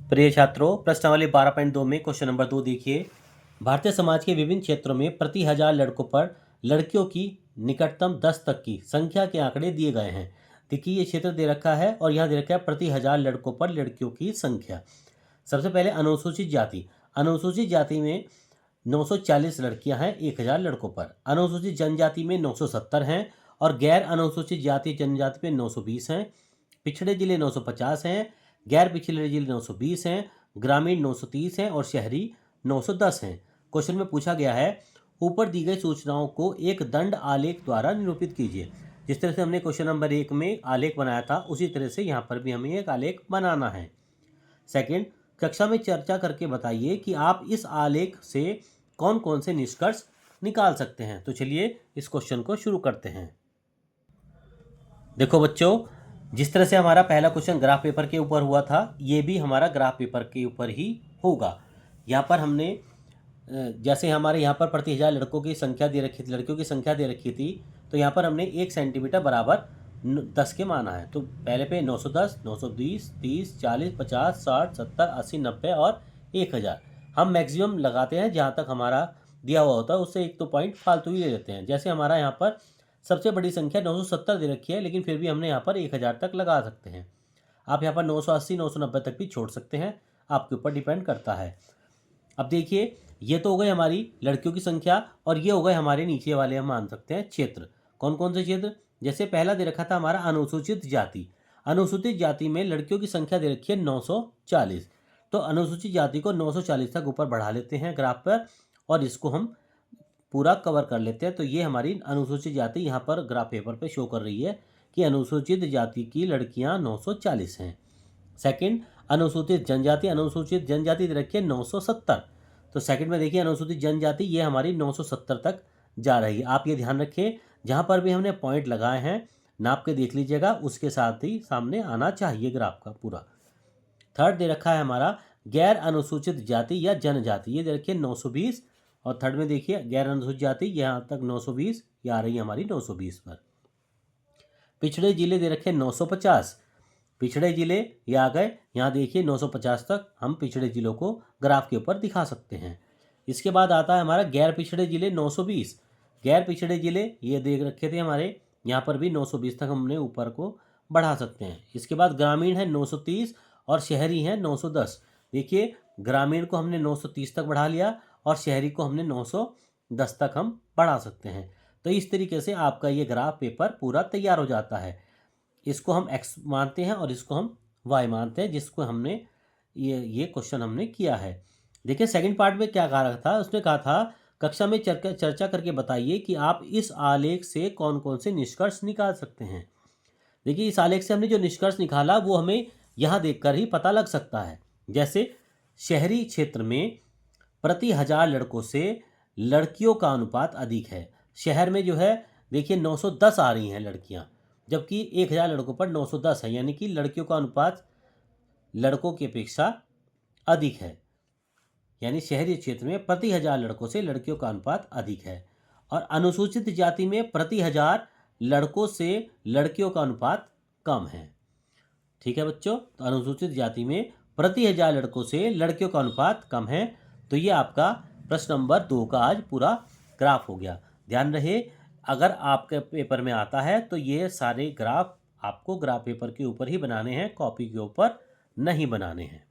प्रिय छात्रों, प्रश्नावली 12.2 में क्वेश्चन नंबर 2 देखिए। भारतीय समाज के विभिन्न क्षेत्रों में प्रति हजार लड़कों पर लड़कियों की निकटतम 10 तक की संख्या के आंकड़े दिए गए हैं। देखिए, ये क्षेत्र दे रखा है और यहाँ दे रखा है प्रति हजार लड़कों पर लड़कियों की संख्या। सबसे पहले अनुसूचित जाति। अनुसूचित जाति में 940 लड़कियां हैं 1000 लड़कों पर। अनुसूचित जनजाति में 970 हैं और गैर अनुसूचित जाति जनजाति में 920 हैं। पिछड़े जिले 950 हैं, गैर पिछड़े जिले 920 हैं, ग्रामीण 930 हैं और शहरी 910 हैं। क्वेश्चन में पूछा गया है, ऊपर दी गई सूचनाओं को एक दंड आलेख द्वारा निरूपित कीजिए। जिस तरह से हमने क्वेश्चन नंबर 1 में आलेख बनाया था, उसी तरह से यहाँ पर भी हमें एक आलेख बनाना है। सेकंड, कक्षा में चर्चा करके बताइए कि आप इस आलेख से कौन कौन से निष्कर्ष निकाल सकते हैं। तो चलिए इस क्वेश्चन को शुरू करते हैं। देखो बच्चों, जिस तरह से हमारा पहला क्वेश्चन ग्राफ पेपर के ऊपर हुआ था, ये भी हमारा ग्राफ पेपर के ऊपर ही होगा। यहाँ पर हमने जैसे हमारे यहाँ पर प्रति हजार लड़कों की संख्या दे रखी थी, लड़कियों की संख्या दे रखी थी, तो यहाँ पर हमने 1 सेंटीमीटर बराबर 10 के माना है। तो पहले पे 910, 920, 30, 40, 50, 60, 70, 80, 90 और 1000 हम मैक्सिमम लगाते हैं जहाँ तक हमारा दिया हुआ होता है, उससे एक तो पॉइंट फालतू ही ले लेते हैं। जैसे हमारा यहाँ पर सबसे बड़ी संख्या 970 दे रखी है, लेकिन फिर भी हमने यहाँ पर 1000 तक लगा सकते हैं। आप यहाँ पर 980, 990 तक भी छोड़ सकते हैं, आपके ऊपर डिपेंड करता है। अब देखिए, ये तो हो गई हमारी लड़कियों की संख्या और ये हो गए हमारे नीचे वाले, हम मान सकते हैं क्षेत्र। कौन कौन से क्षेत्र? जैसे पहला दे रखा था हमारा अनुसूचित जाति। अनुसूचित जाति में लड़कियों की संख्या दे रखी है 940। तो अनुसूचित जाति को 940 तक ऊपर बढ़ा लेते हैं ग्राफ पर और इसको हम पूरा कवर कर लेते हैं। तो ये हमारी अनुसूचित जाति यहाँ पर ग्राफ पेपर पे शो कर रही है कि अनुसूचित जाति की लड़कियाँ 940 हैं। सेकंड, अनुसूचित जनजाति। अनुसूचित जनजाति दे रखी है 970। तो सेकंड में देखिए, अनुसूचित जनजाति ये हमारी 970 तक जा रही है। आप ये ध्यान रखिए, जहाँ पर भी हमने पॉइंट लगाए हैं नाप के देख लीजिएगा, उसके साथ ही सामने आना चाहिए ग्राफ का पूरा। थर्ड दे रखा है हमारा गैर अनुसूचित जाति या जनजाति, ये दे रखी है 920 और थर्ड में देखिए गैर अनुसूचित जाति यहाँ तक 920, ये आ रही है हमारी 920 पर। पिछड़े जिले दे रखे 950। पिछड़े जिले ये आ गए, यहाँ देखिए 950 तक हम पिछड़े जिलों को ग्राफ के ऊपर दिखा सकते हैं। इसके बाद आता है हमारा गैर पिछड़े जिले 920। गैर पिछड़े जिले ये देख रखे थे हमारे, यहाँ पर भी 920 तक हमने ऊपर को बढ़ा सकते हैं। इसके बाद ग्रामीण है 930 और शहरी है 910। देखिए, ग्रामीण को हमने 930 तक बढ़ा लिया और शहरी को हमने 910 तक हम बढ़ा सकते हैं। तो इस तरीके से आपका ये ग्राफ पेपर पूरा तैयार हो जाता है। इसको हम x मानते हैं और इसको हम y मानते हैं, जिसको हमने ये क्वेश्चन हमने किया है। देखिए, सेकंड पार्ट में क्या कहा था, उसने कहा था कक्षा में चर्चा करके बताइए कि आप इस आलेख से कौन कौन से निष्कर्ष निकाल सकते हैं। देखिए, इस आलेख से हमने जो निष्कर्ष निकाला वो हमें यहाँ देखकर ही पता लग सकता है। जैसे शहरी क्षेत्र में प्रति हजार लड़कों से लड़कियों का अनुपात अधिक है। शहर में जो है देखिए 910 आ रही हैं लड़कियां, जबकि 1000 लड़कों पर 910 है, यानी कि लड़कियों का अनुपात लड़कों की अपेक्षा अधिक है। यानी शहरी क्षेत्र में प्रति हजार लड़कों से लड़कियों का अनुपात अधिक है। और अनुसूचित जाति में प्रति हजार लड़कों से लड़कियों का अनुपात कम है। ठीक है बच्चों, तो अनुसूचित जाति में प्रति हजार लड़कों से लड़कियों का अनुपात कम है। तो ये आपका प्रश्न नंबर 2 का आज पूरा ग्राफ हो गया। ध्यान रहे, अगर आपके पेपर में आता है तो ये सारे ग्राफ आपको ग्राफ पेपर के ऊपर ही बनाने हैं, कॉपी के ऊपर नहीं बनाने हैं।